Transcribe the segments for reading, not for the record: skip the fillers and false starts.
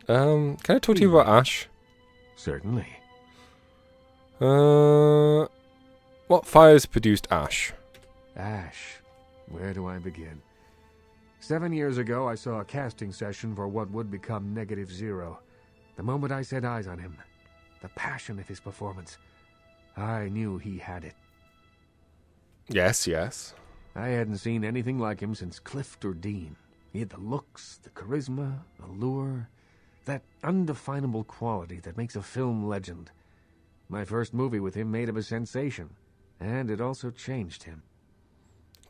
Can I talk to you about Ash? Certainly. What fires produced Ash? Ash. Where do I begin? 7 years ago, I saw a casting session for what would become Negative Zero. The moment I set eyes on him, the passion of his performance, I knew he had it. Yes, yes. I hadn't seen anything like him since Clift or Dean. He had the looks, the charisma, allure, that undefinable quality that makes a film legend. My first movie with him made him a sensation, and it also changed him.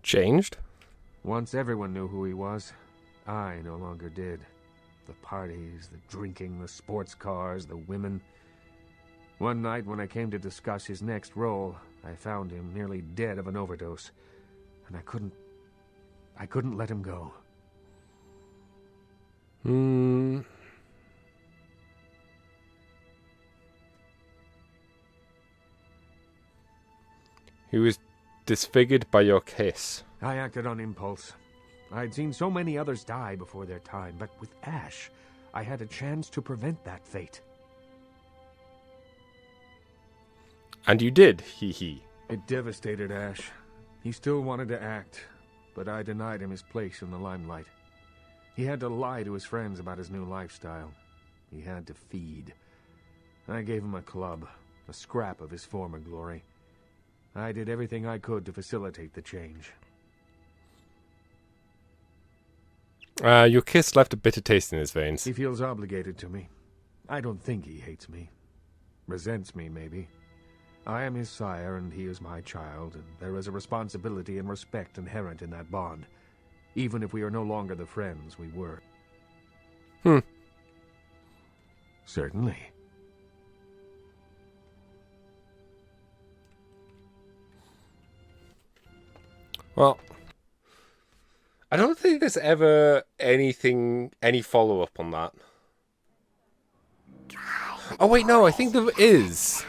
Changed? Once everyone knew who he was, I no longer did. The parties, the drinking, the sports cars, the women. One night when I came to discuss his next role, I found him nearly dead of an overdose, and I couldn't let him go. He was disfigured by your kiss. I acted on impulse. I'd seen so many others die before their time, but with Ash, I had a chance to prevent that fate. And you did, hee. It devastated Ash. He still wanted to act, but I denied him his place in the limelight. He had to lie to his friends about his new lifestyle. He had to feed. I gave him a club, a scrap of his former glory. I did everything I could to facilitate the change. Your kiss left a bitter taste in his veins. He feels obligated to me. I don't think he hates me. Resents me, maybe. I am his sire, and he is my child, and there is a responsibility and respect inherent in that bond, even if we are no longer the friends we were. Certainly. Well, I don't think there's ever any follow-up on that. Oh wait, no, I think there is.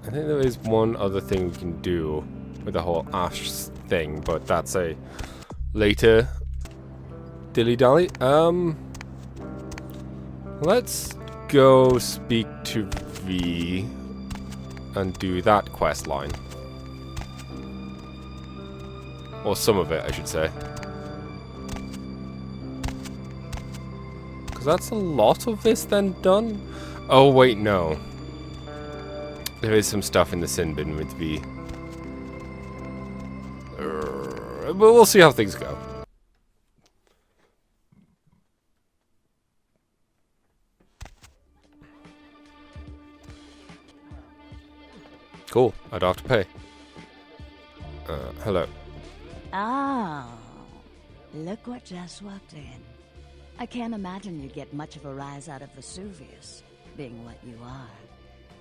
I think there is one other thing we can do with the whole Ash thing, but that's a later dilly-dally. Let's go speak to V and do that quest line. Or some of it, I should say. Because that's a lot of this then done? Oh wait, no. There is some stuff in the sin bin with V. But we'll see how things go. Cool, I don't have to pay. Hello. Oh, look what just walked in. I can't imagine you'd get much of a rise out of Vesuvius, being what you are.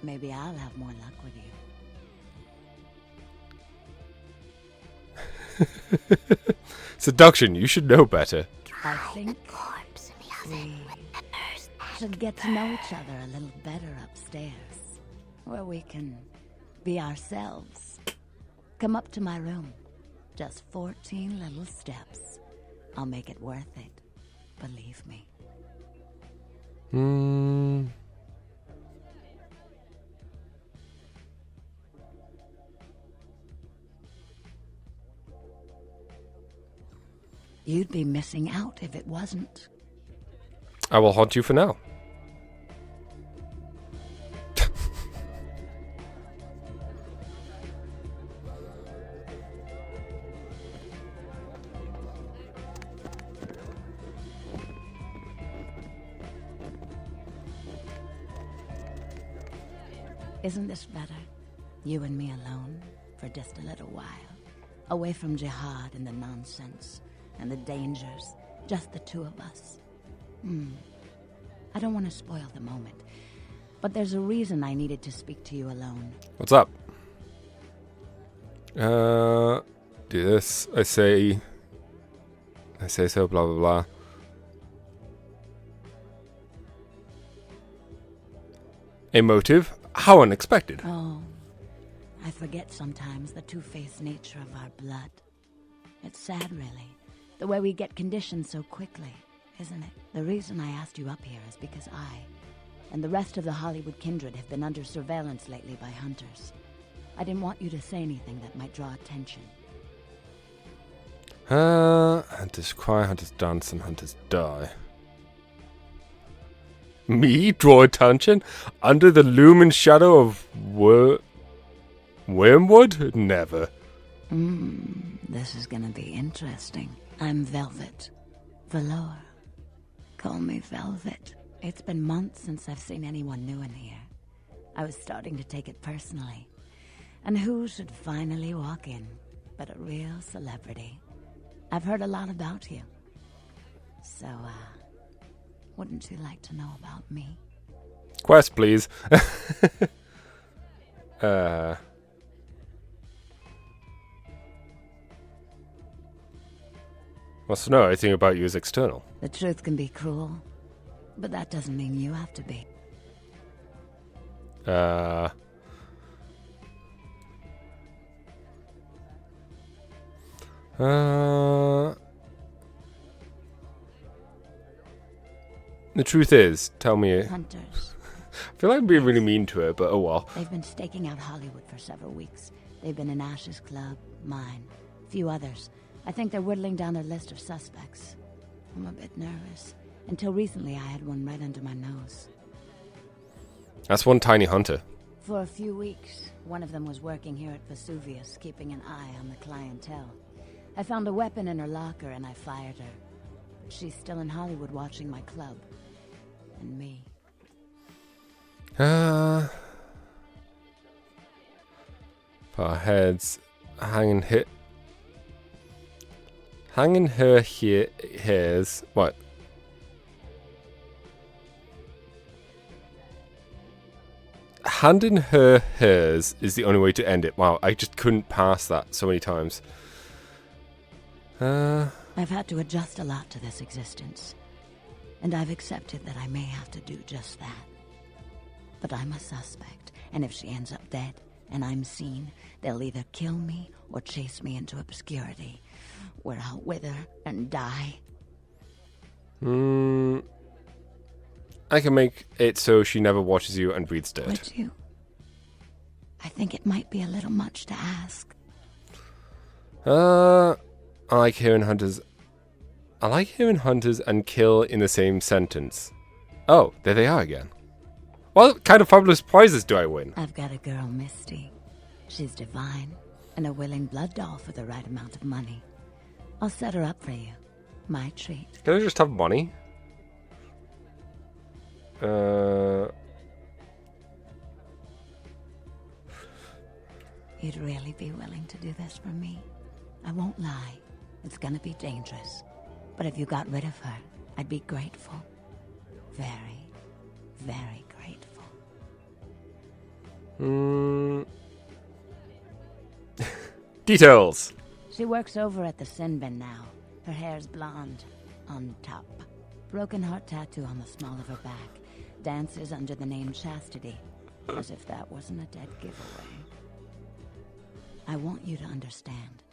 Maybe I'll have more luck with you. Seduction, you should know better. I think we should get to know each other a little better upstairs, where we can be ourselves. Come up to my room. Just 14 little steps. I'll make it worth it. Believe me. You'd be missing out if it wasn't. I will haunt you for now. Isn't this better? You and me alone for just a little while. Away from jihad and the nonsense and the dangers. Just the two of us. I don't want to spoil the moment, but there's a reason I needed to speak to you alone. What's up? Do this. I say so, blah, blah, blah. A motive? How unexpected. Oh, I forget sometimes the two-faced nature of our blood. It's sad, really, The way we get conditioned so quickly, isn't it? The reason I asked you up here is because I and the rest of the Hollywood kindred have been under surveillance lately by hunters. I didn't want you to say anything that might draw attention. Hunters cry, hunters dance, and hunters die. Me? Draw attention? Under the looming shadow of Wormwood? Never. This is gonna be interesting. I'm Velvet. Valor. Call me Velvet. It's been months since I've seen anyone new in here. I was starting to take it personally. And who should finally walk in but a real celebrity? I've heard a lot about you. So, wouldn't you like to know about me? Quest, please. Wants to know everything about you is external. The truth can be cruel, but that doesn't mean you have to be. The truth is, tell me. Hunters. I feel like I'm being really mean to her, but oh well. They've been staking out Hollywood for several weeks. They've been in Ash's club, mine, a few others. I think they're whittling down their list of suspects. I'm a bit nervous. Until recently, I had one right under my nose. That's one tiny hunter. For a few weeks, one of them was working here at Vesuvius, keeping an eye on the clientele. I found a weapon in her locker and I fired her. But she's still in Hollywood watching my club. And me. Our heads hanging her hairs. What? Handing her hers is the only way to end it. Wow, I just couldn't pass that so many times. I've had to adjust a lot to this existence. And I've accepted that I may have to do just that. But I'm a suspect, and if she ends up dead, and I'm seen, they'll either kill me or chase me into obscurity, where I'll wither and die. I can make it so she never watches you and breathes dirt. Would you? I think it might be a little much to ask. I like hearing hunters and kill in the same sentence. Oh, there they are again. What kind of fabulous prizes do I win? I've got a girl, Misty. She's divine, and a willing blood doll for the right amount of money. I'll set her up for you. My treat. Can I just have money? You'd really be willing to do this for me? I won't lie. It's gonna be dangerous. But if you got rid of her, I'd be grateful. Very, very grateful. Details. She works over at the Sin Bin now. Her hair's blonde. On top. Broken heart tattoo on the small of her back. Dances under the name Chastity. As if that wasn't a dead giveaway. I want you to understand.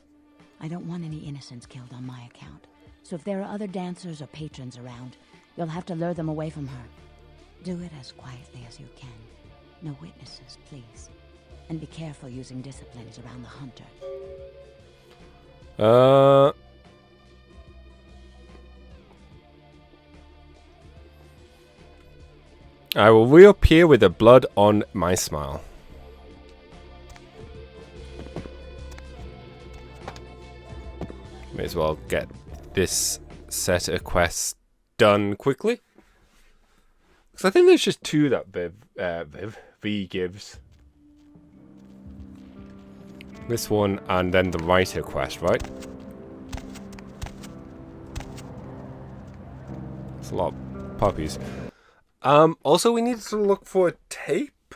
I don't want any innocents killed on my account. So if there are other dancers or patrons around, you'll have to lure them away from her. Do it as quietly as you can. No witnesses, please. And be careful using disciplines around the hunter. I will reappear with the blood on my smile. May as well get this set of quests done quickly. Because I think there's just two that V gives. This one and then the writer quest, right? It's a lot of puppies. Also, we need to look for a tape.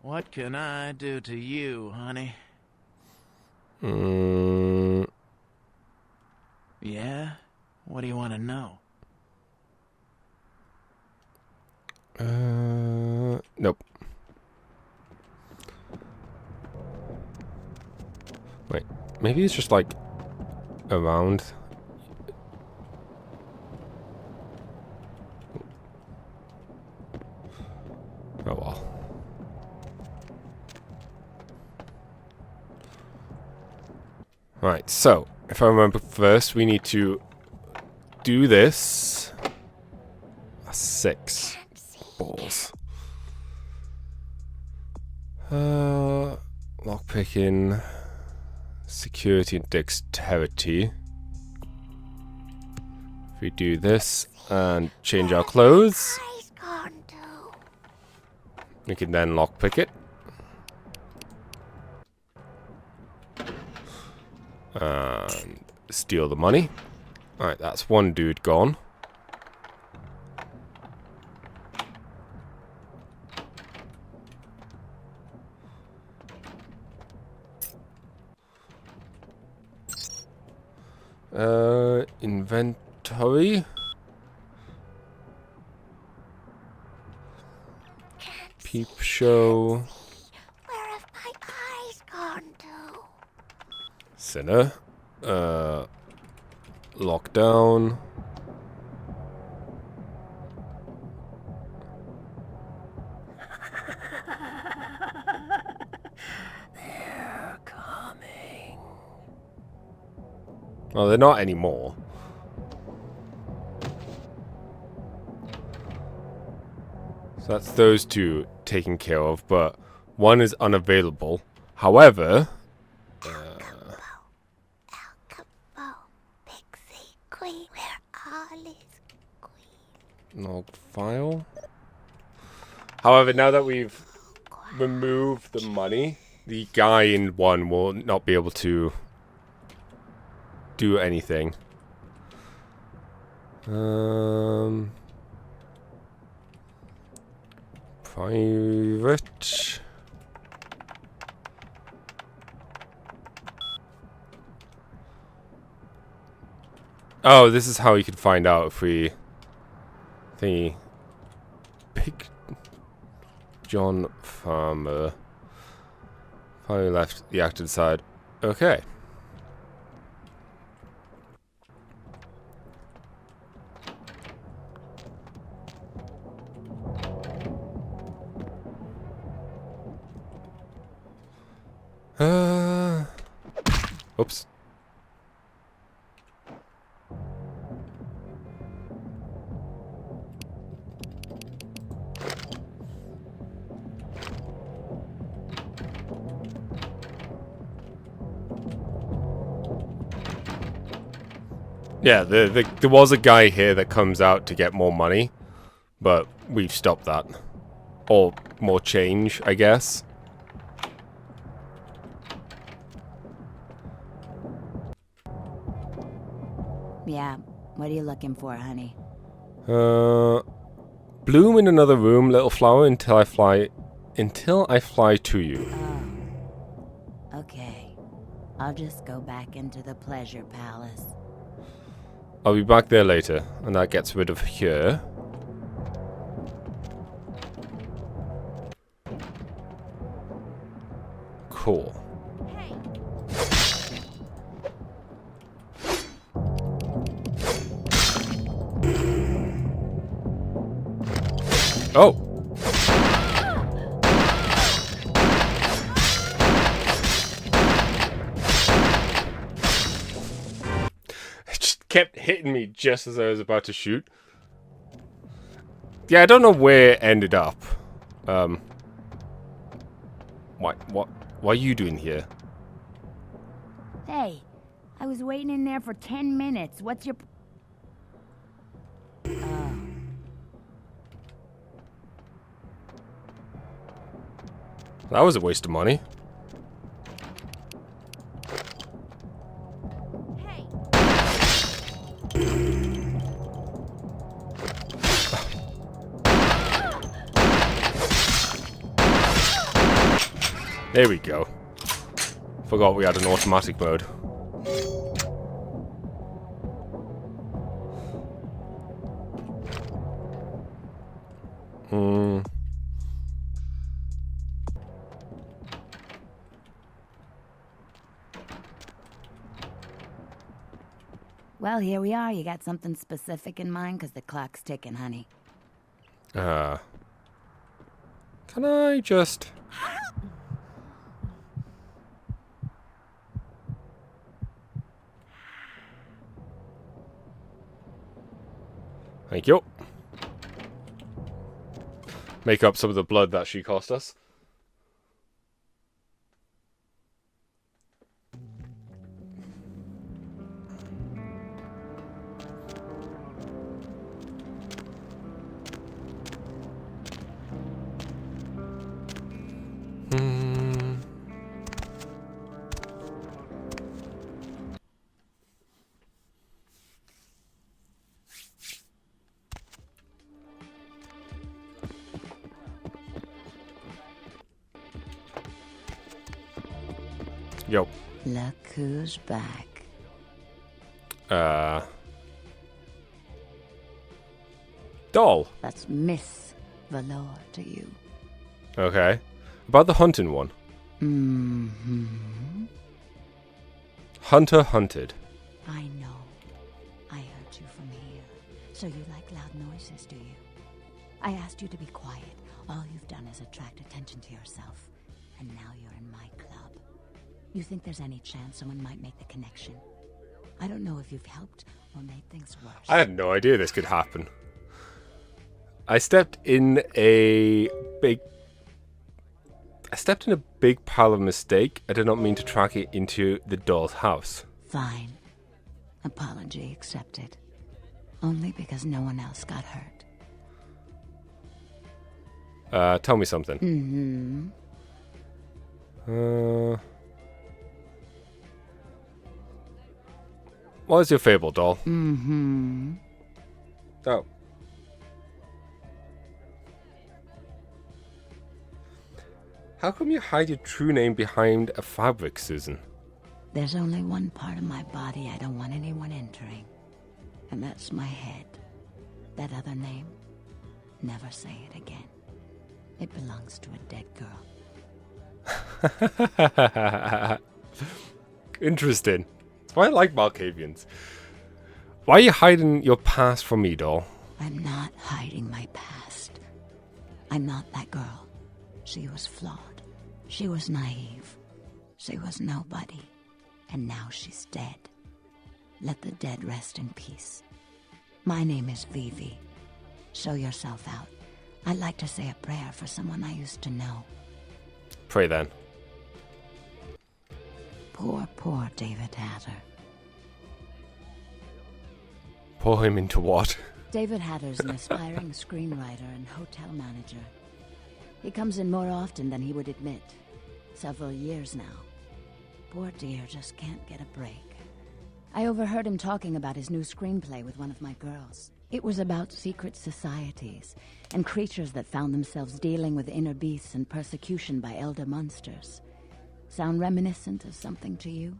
What can I do to you, honey? Yeah? What do you want to know? Nope. Wait, maybe it's just like around. Oh well. Right, so if I remember first, we need to do this. 6 balls. Lockpicking, security, and dexterity. If we do this and change our clothes, we can then lockpick it. And steal the money. Alright, that's one dude gone. Inventory. Peep show. Where have my eyes gone to? Sinner. Lockdown. They're coming. Oh, they're not anymore. So that's those two taken care of, but one is unavailable. However, Alcabo, Pixie Queen, where all is Queen. log file. However, now that we've removed the money, the guy in one will not be able to do anything. Private. Oh, this is how you can find out if we thingy. Big John Farmer. Finally left the active side. Okay. Oops. Yeah, there was a guy here that comes out to get more money, but we've stopped that. Or more change, I guess. Yeah, what are you looking for, honey? Bloom in another room, little flower, until I fly to you. Oh. Okay. I'll just go back into the pleasure palace. I'll be back there later, and that gets rid of here. Cool. Oh! It just kept hitting me just as I was about to shoot. Yeah, I don't know where it ended up. What are you doing here? Hey, I was waiting in there for 10 minutes. What's your... Oh. That was a waste of money. Hey. There we go. Forgot we had an automatic mode. Well, here we are. You got something specific in mind? Because the clock's ticking, honey. Can I just... Thank you. Make up some of the blood that she cost us. Yo. Look who's back. Doll. That's Miss Valor to you. Okay. About the hunting one. Mm-hmm. Hunter hunted. I know. I heard you from here. So you like loud noises, do you? I asked you to be quiet. All you've done is attract attention to yourself. And now you're in my club. You think there's any chance someone might make the connection? I don't know if you've helped or made things worse. I had no idea this could happen. I stepped in a big pile of mistake. I did not mean to track it into the doll's house. Fine. Apology accepted. Only because no one else got hurt. Tell me something. Mm-hmm. What is your fable, doll? Mm-hmm. Oh. How come you hide your true name behind a fabric, Susan? There's only one part of my body I don't want anyone entering. And that's my head. That other name, never say it again. It belongs to a dead girl. Interesting. That's why I like Malkavians. Why are you hiding your past from me, doll? I'm not hiding my past. I'm not that girl. She was flawed. She was naive. She was nobody. And now she's dead. Let the dead rest in peace. My name is Vivi. Show yourself out. I'd like to say a prayer for someone I used to know. Pray then. Poor David Hatter. Pour him into what? David Hatter's an aspiring screenwriter and hotel manager. He comes in more often than he would admit. Several years now. Poor dear just can't get a break. I overheard him talking about his new screenplay with one of my girls. It was about secret societies and creatures that found themselves dealing with inner beasts and persecution by elder monsters. Sound reminiscent of something to you?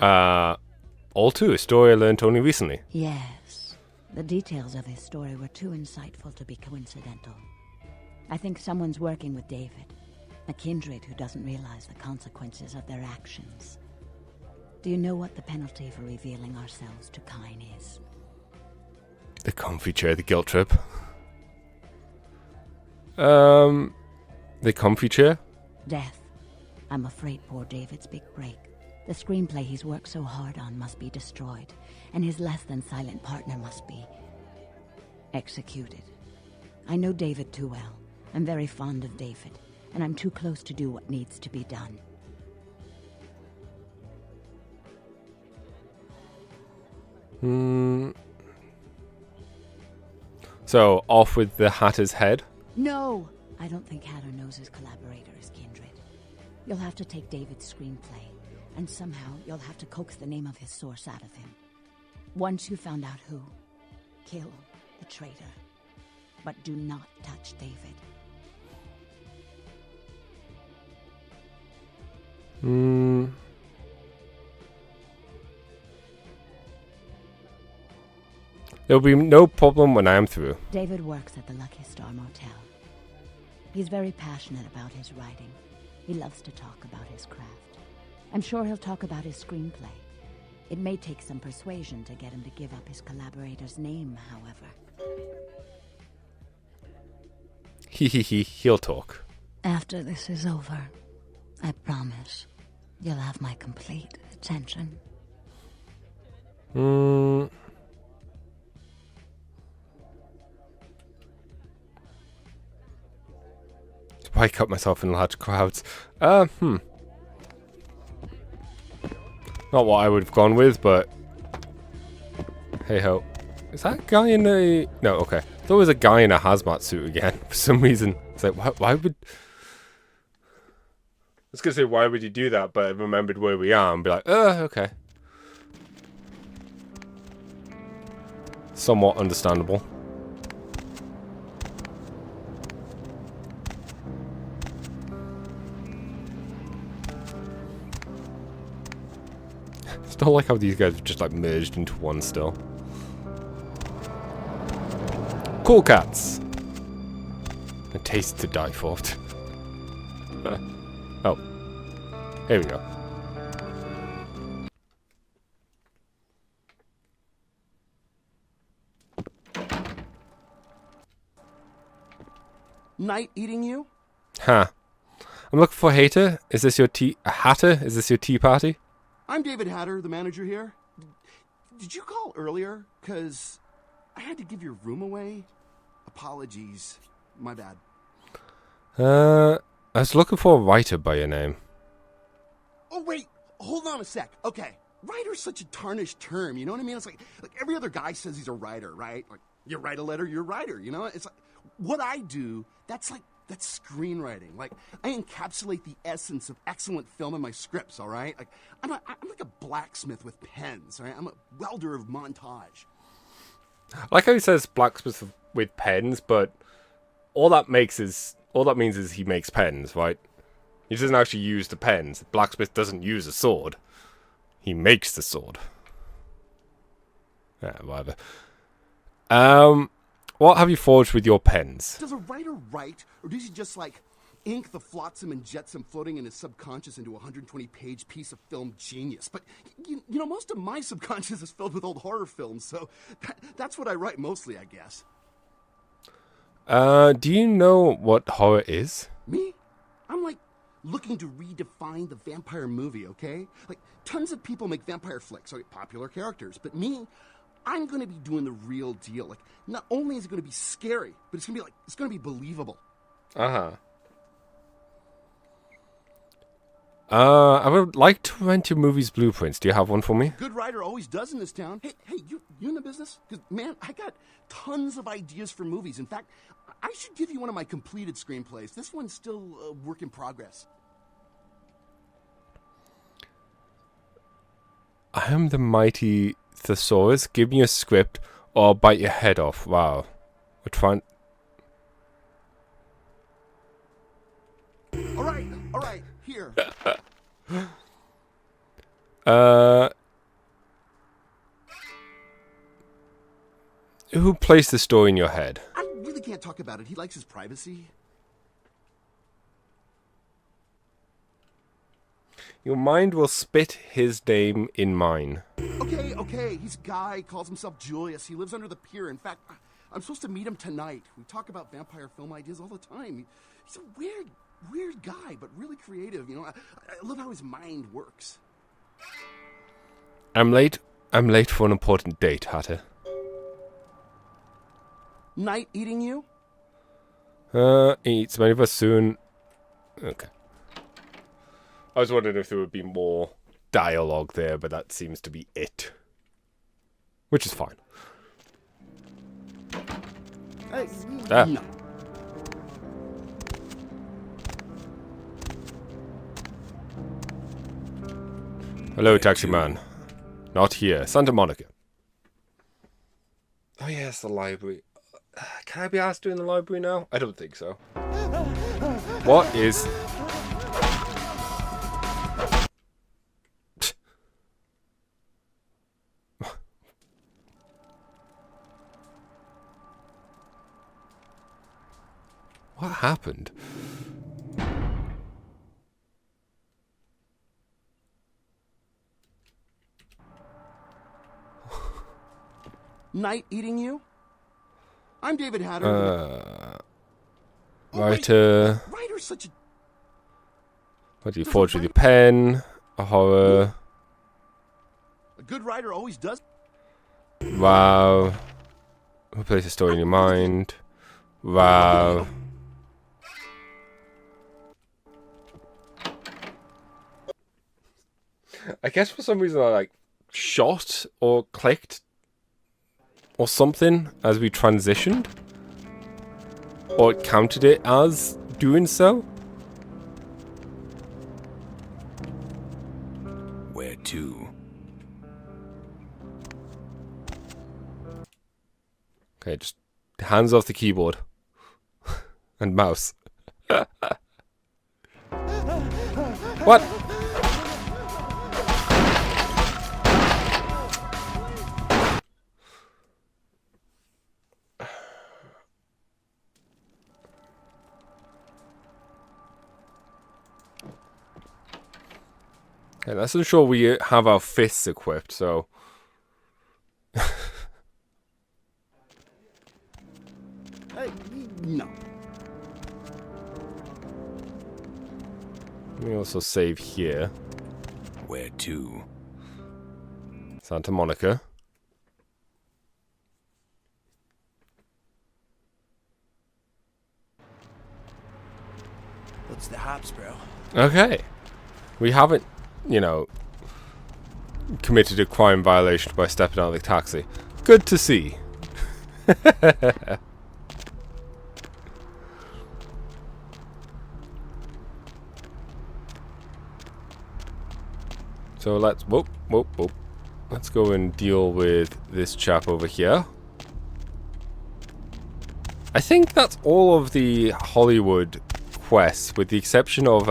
All too, a story I learned only recently. Yes. The details of his story were too insightful to be coincidental. I think someone's working with David, a kindred who doesn't realize the consequences of their actions. Do you know what the penalty for revealing ourselves to Kine is? The comfy chair, the guilt trip. The comfy chair? Death. I'm afraid poor David's big break. The screenplay he's worked so hard on must be destroyed, and his less-than-silent partner must be executed. I know David too well. I'm very fond of David, and I'm too close to do what needs to be done. So, off with the Hatter's head? No! I don't think Hatter knows his collaborator is kindred. You'll have to take David's screenplay, and somehow you'll have to coax the name of his source out of him. Once you found out who, kill the traitor. But do not touch David. There'll be no problem when I am through. David works at the Lucky Star Motel. He's very passionate about his writing, He loves to talk about his craft. I'm sure he'll talk about his screenplay. It may take some persuasion to get him to give up his collaborator's name, however. He'll talk. After this is over, I promise you'll have my complete attention. Why cut myself in large crowds? Not what I would have gone with, but hey ho. Is that guy in a... No, okay. There was a guy in a hazmat suit again for some reason. It's like, why would... I was going to say, why would you do that? But I remembered where we are and be like, okay. Somewhat understandable. Still like how these guys have just like merged into one still. Cool cats. A taste to die for. Oh. Here we go. Night eating you? Huh. I'm looking for Hatter. Is this your Hatter? Is this your tea party? I'm David Hatter, the manager here. Did you call earlier? 'Cause I had to give your room away. Apologies. My bad. I was looking for a writer by your name. Oh, wait. Hold on a sec. Okay. Writer's such a tarnished term, you know what I mean? It's like every other guy says he's a writer, right? Like, you write a letter, you're a writer, you know? It's like, what I do, that's screenwriting. Like, I encapsulate the essence of excellent film in my scripts, all right? Like, I'm like a blacksmith with pens, all right? I'm a welder of montage. I like how he says blacksmith with pens, but all that means is he makes pens, right? He doesn't actually use the pens. The blacksmith doesn't use a sword. He makes the sword. Yeah, whatever. What have you forged with your pens? Does a writer write, or does he just, like, ink the flotsam and jetsam floating in his subconscious into a 120-page piece of film genius? But, you know, most of my subconscious is filled with old horror films, so that's what I write mostly, I guess. Do you know what horror is? Me? I'm, like, looking to redefine the vampire movie, okay? Like, tons of people make vampire flicks, like popular characters, but me... I'm going to be doing the real deal. Like, not only is it going to be scary, but it's going to be believable. I would like to rent your movie's blueprints. Do you have one for me? Good writer always does in this town. Hey, you in the business? Because, man, I got tons of ideas for movies. In fact, I should give you one of my completed screenplays. This one's still a work in progress. I am the mighty thesaurus. Give me a script or I'll bite your head off. Wow. We're trying... All right, here. Who placed the story in your head? I really can't talk about it. He likes his privacy. Your mind will spit his name in mine. Okay. He's a guy, calls himself Julius. He lives under the pier. In fact, I'm supposed to meet him tonight. We talk about vampire film ideas all the time. He's a weird guy, but really creative. You know, I love how his mind works. I'm late for an important date, Hatter. Night eating you? Eats many of us soon. Okay. I was wondering if there would be more dialogue there, but that seems to be it. Which is fine. No. Hello, taxi man. Not here. Santa Monica. Oh yes, the library. Can I be asked to in the library now? I don't think so. What is... What happened? Night eating you? I'm David Hatter. Writer. Writer's such a... What do you forge with your pen? A horror. A good writer always does. Wow. Replace a story in your mind. Wow. I guess for some reason I like shot or clicked or something as we transitioned. Or it counted it as doing so. Where to? Okay, just hands off the keyboard. And mouse. What? Okay, let's ensure we have our fists equipped, so... No. Let me also save here. Where to? Santa Monica. What's the hops, bro? Okay. We haven't, you know, committed a crime violation by stepping out of the taxi. Good to see. So let's whoop. Let's go and deal with this chap over here. I think that's all of the Hollywood quests, with the exception of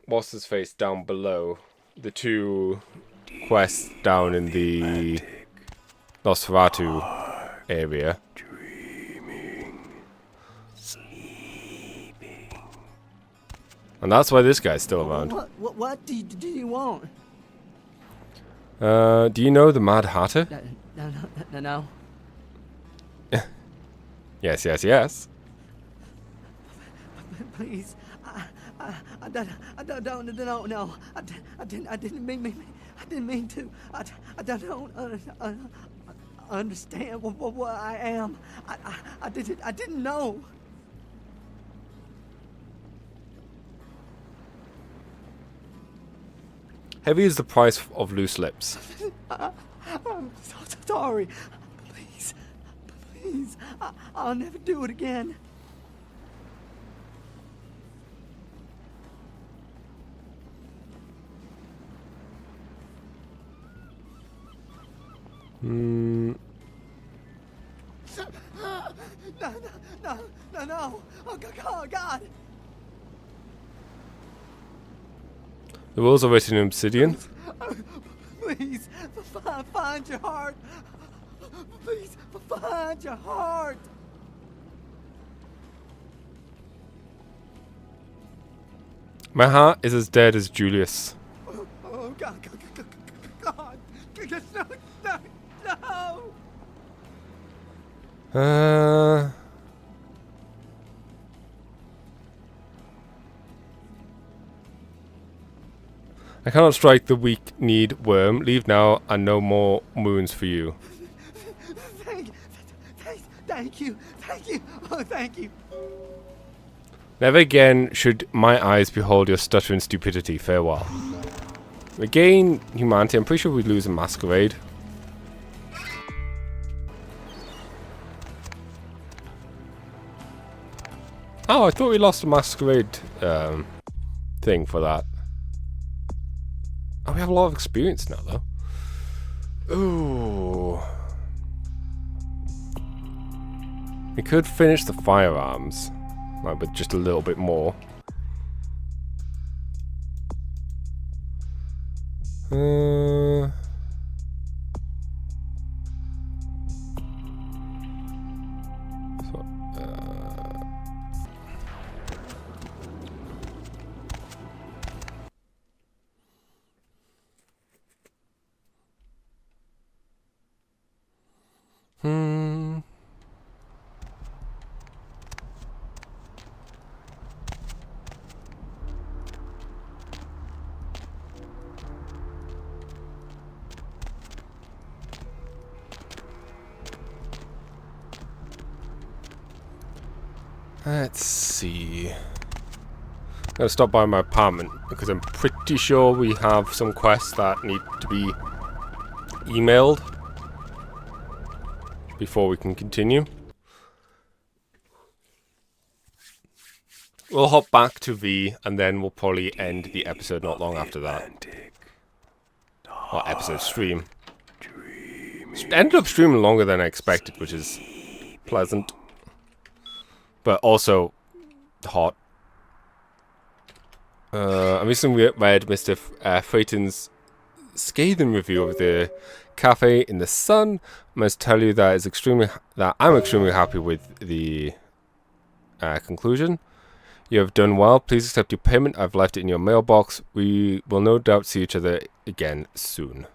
what's his face down below. The two quests down in the Nosferatu area. And that's why this guy's still around. What do you want? Do you know the Mad Hatter? No. Yes. Please, I don't know. I didn't mean to. I don't understand what I am. I didn't know. Heavy is the price of loose lips. I'm so sorry. Please, I'll never do it again. Hmm. No. Oh, God. The rules are written in obsidian. Please, find your heart. Please, find your heart. My heart is as dead as Julius. Oh, God. No. I cannot strike the weak-kneed worm. Leave now, and no more moons for you. Thank you. Oh, thank you. Never again should my eyes behold your stuttering stupidity. Farewell. Regain humanity. I'm pretty sure we'd lose a masquerade. Oh, I thought we lost a masquerade thing for that. Oh, we have a lot of experience now, though. Ooh. We could finish the firearms, like, with just a little bit more. Let's see. I'm gonna stop by my apartment because I'm pretty sure we have some quests that need to be emailed before we can continue. We'll hop back to V and then we'll probably end the episode not long after that. Or episode stream. Ended up streaming longer than I expected, which is pleasant. But also hot. I recently read Mr. Freyton's scathing review of the cafe in the sun. I must tell you that I'm extremely happy with the conclusion. You have done well. Please accept your payment. I've left it in your mailbox. We will no doubt see each other again soon.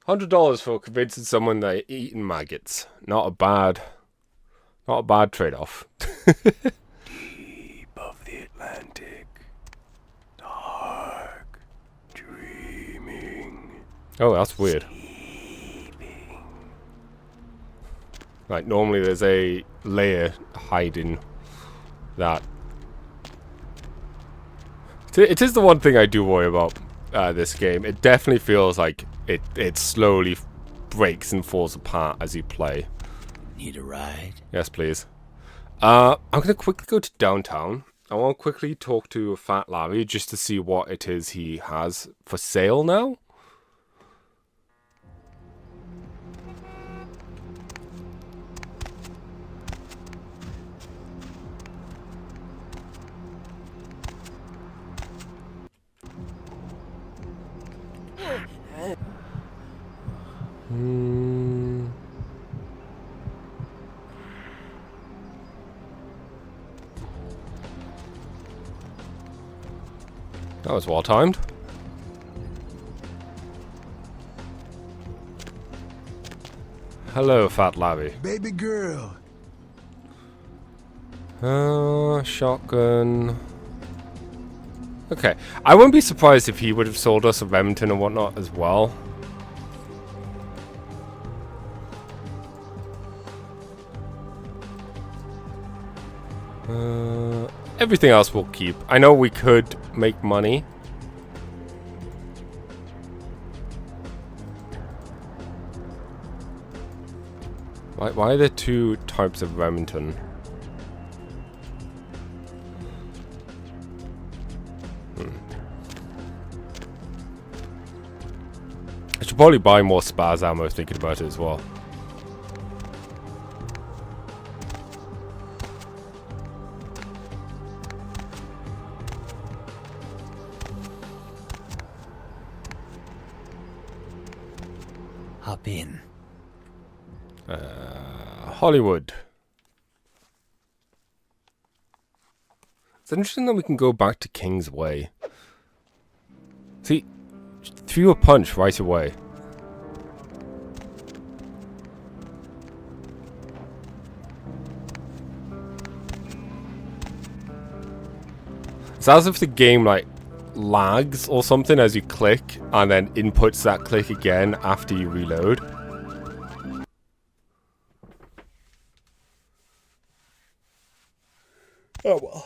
$100 for convincing someone they're eating maggots. Not a bad trade-off. Deep of the Atlantic, dark, dreaming. Oh, that's weird. Like, normally there's a layer hiding that. It is the one thing I do worry about this game. It definitely feels like it slowly breaks and falls apart as you play. Need a ride? Yes, please. I'm going to quickly go to downtown. I want to quickly talk to Fat Larry just to see what it is he has for sale now. That was well timed. Hello, Fat Larry. Baby girl. Shotgun. Okay, I wouldn't be surprised if he would have sold us a Remington and whatnot as well. Everything else we'll keep. I know we could make money. Why are there two types of Remington? I should probably buy more spaz ammo thinking about it as well. Hop in. Hollywood. It's interesting that we can go back to King's Way. See, threw a punch right away. It's as if the game like lags or something as you click and then inputs that click again after you reload. Oh well.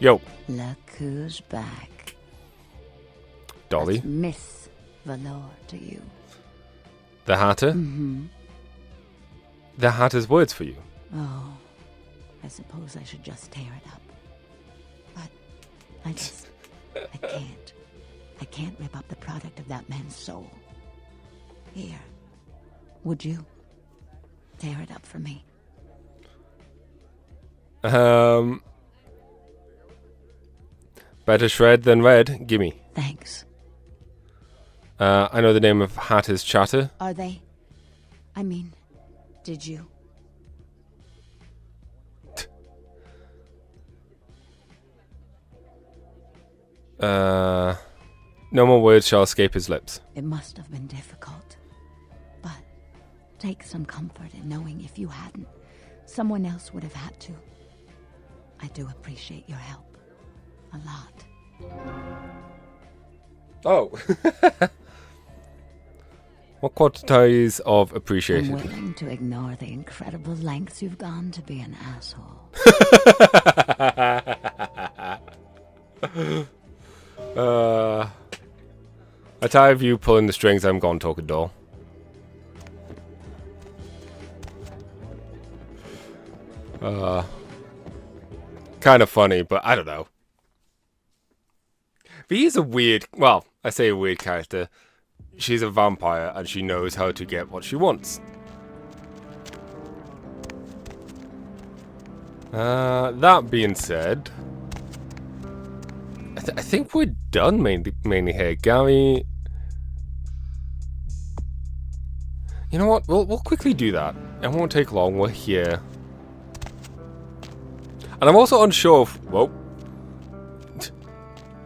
Yo. Look who's back. Dolly. That's Miss Valor to you. The Hatter? Mm-hmm. The Hatter's words for you. Oh, I suppose I should just tear it up. But I can't. I can't rip up the product of that man's soul. Here, would you tear it up for me? Better shred than red. Gimme. Thanks. I know the name of Hatter's Chatter. Are they? I mean, did you? No more words shall escape his lips. It must have been difficult. But take some comfort in knowing if you hadn't, someone else would have had to. I do appreciate your help. A lot. Oh. What quantities of I'm appreciation? willing to ignore the incredible lengths you've gone to be an asshole. I tire of you pulling the strings. I'm gone, talking doll. Kind of funny, but I don't know. V is a weird, well, I say a weird character. She's a vampire and she knows how to get what she wants. That being said, I think we're done mainly here. Gary, you know what? We'll quickly do that. It won't take long. We're here, and I'm also unsure if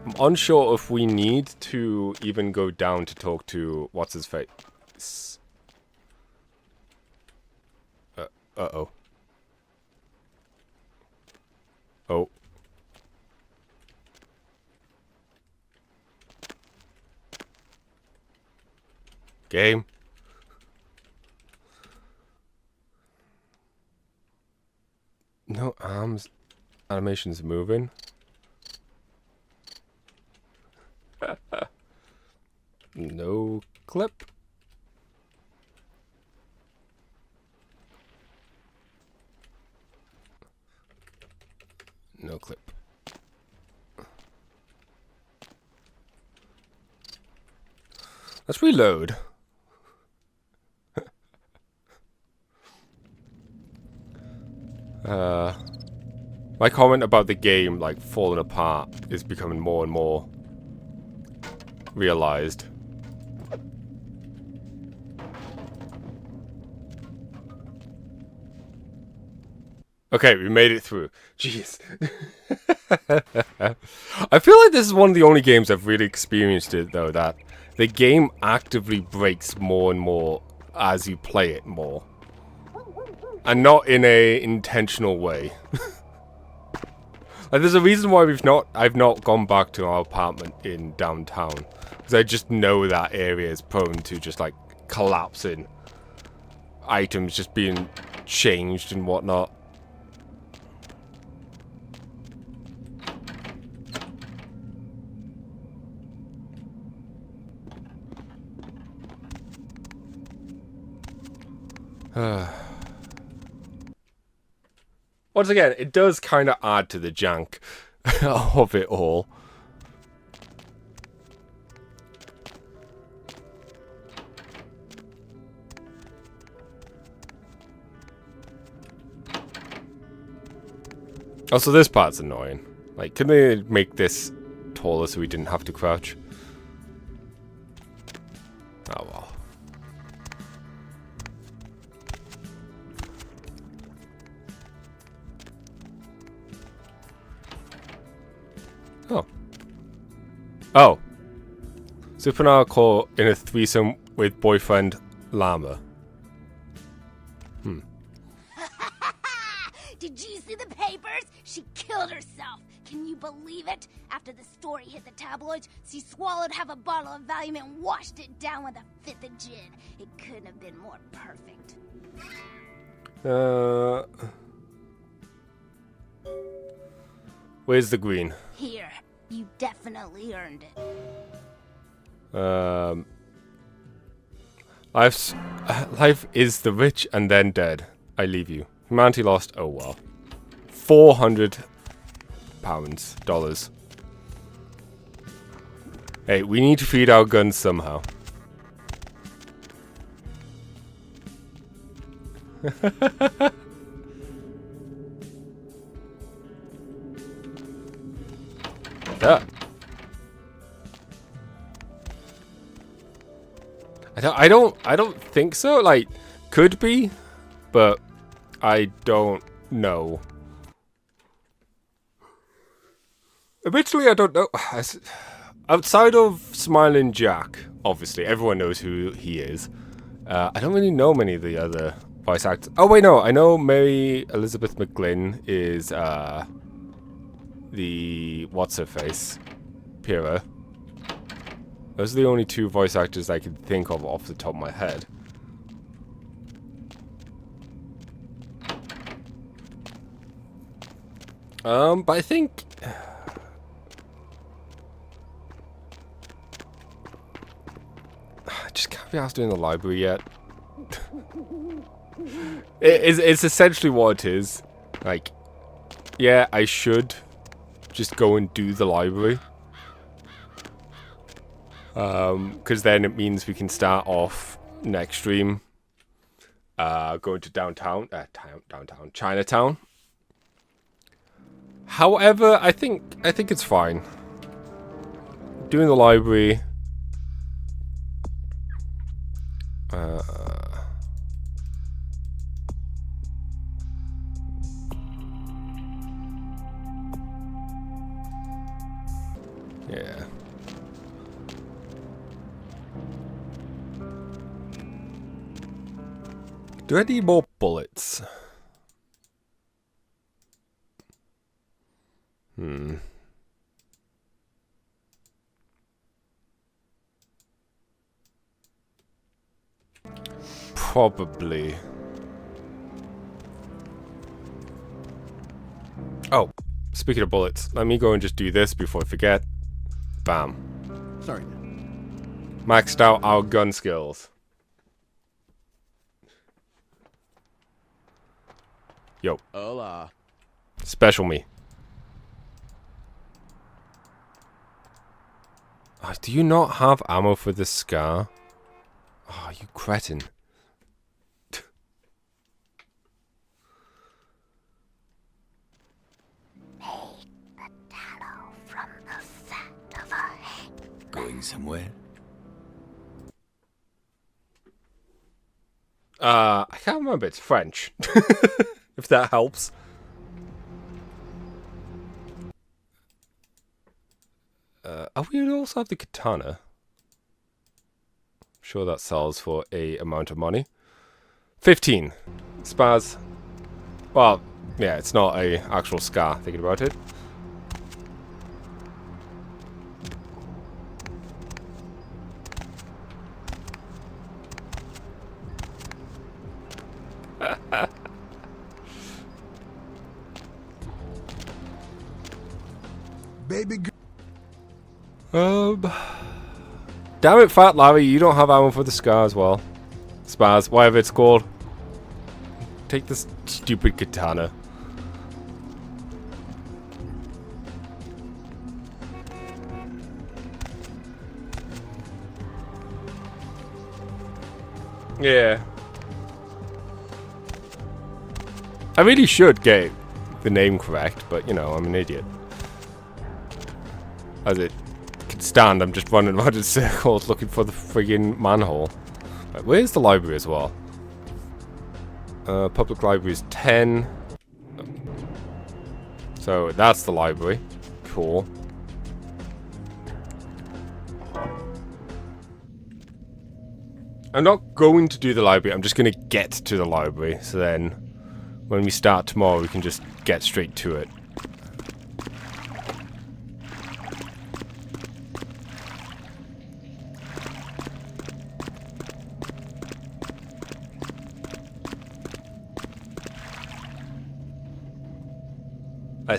I'm unsure if we need to even go down to talk to what's his face. Uh-oh. Oh. Game. No arms. Animation's moving. No clip. No clip. Let's reload. My comment about the game like falling apart is becoming more and more realized. Okay, we made it through. Jeez. I feel like this is one of the only games I've really experienced it, though, that the game actively breaks more and more as you play it more. And not in a intentional way. Like, there's a reason why I've not gone back to our apartment in downtown. Because I just know that area is prone to just, like, collapsing. Items just being changed and whatnot. Once again, it does kind of add to the jank of it all. Also, this part's annoying. Like, couldn't they make this taller so we didn't have to crouch? Oh well. Oh. Oh. Supernova caught in a threesome with boyfriend Llama. Did you see the papers? She killed herself. Can you believe it? After the story hit the tabloids, she swallowed half a bottle of Valium and washed it down with a fifth of gin. It couldn't have been more perfect. Where's the green? Here, you definitely earned it. Life is the rich and then dead. I leave you. Humanity lost. Oh well. £400. Dollars. Hey, we need to feed our guns somehow. Yeah. I don't think so. Like, could be, but I don't know. Originally, I don't know. Outside of Smiling Jack, obviously, everyone knows who he is. I don't really know many of the other voice actors. Oh wait, no, I know Mary Elizabeth McGlynn is the what's her face, Pyrrha. Those are the only two voice actors I can think of off the top of my head. But I think I just can't be asked doing the library yet. It's essentially what it is. Like, yeah, I should just go and do the library. Because then it means we can start off next stream going to Chinatown. However, I think it's fine. Doing the library. Yeah. Do I need more bullets? Probably. Oh, speaking of bullets, let me go and just do this before I forget. Bam. Sorry. Maxed out our gun skills. Yo. Hola. Special me. Oh, do you not have ammo for the scar? Oh, you cretin. Going somewhere? I can't remember. It's French. If that helps. Oh, we also have the katana. I'm sure that sells for a amount of money. 15. Spaz. Well, yeah, it's not a actual scar, thinking about it. Baby girl. Damn it, Fat Larry, you don't have ammo for the scar as well. Spaz, whatever it's called. Take this stupid katana. Yeah. I really should get the name correct, but you know, I'm an idiot. As it can stand, I'm just running around in circles looking for the friggin' manhole. Right, where's the library as well? Public library is 10. So that's the library. Cool. I'm not going to do the library, I'm just going to get to the library. So then, when we start tomorrow, we can just get straight to it.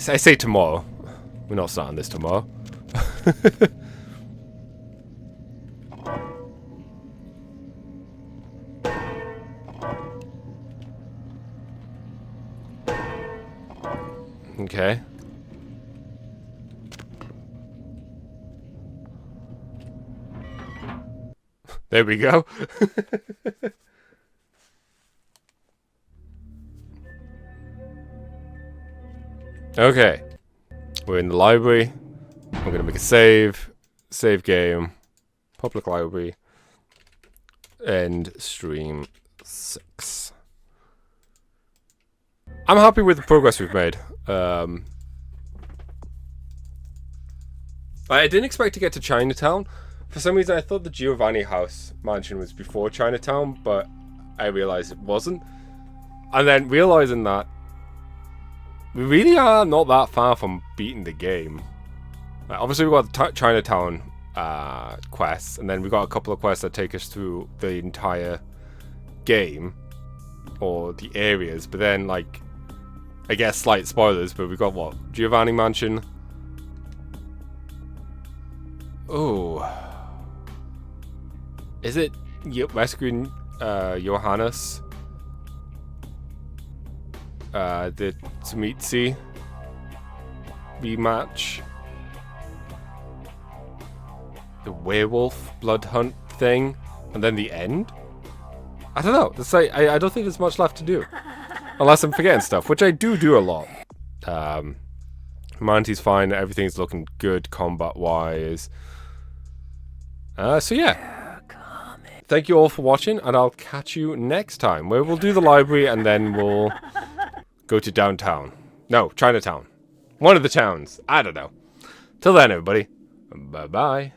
I say tomorrow. We're not starting this tomorrow. Okay. There we go. Okay. We're in the library. I'm gonna make a save. Save game. Public library. End stream 6. I'm happy with the progress we've made. I didn't expect to get to Chinatown. For some reason, I thought the Giovanni house mansion was before Chinatown, but I realized it wasn't. And then realizing that we really are not that far from beating the game. Obviously, we got the Chinatown quests, and then we got a couple of quests that take us through the entire game, or the areas. But then, like, I guess slight spoilers, but we got what? Giovanni Mansion. Oh, is it rescuing Johannes? The Tsumitsi rematch. The werewolf blood hunt thing, and then the end. I don't know. It's like I don't think there's much left to do, unless I'm forgetting stuff, which I do a lot. Humanity's fine. Everything's looking good combat wise. So yeah. Thank you all for watching, and I'll catch you next time, where we'll do the library and then we'll go to downtown. No, Chinatown. One of the towns. I don't know. Till then, everybody. Bye bye.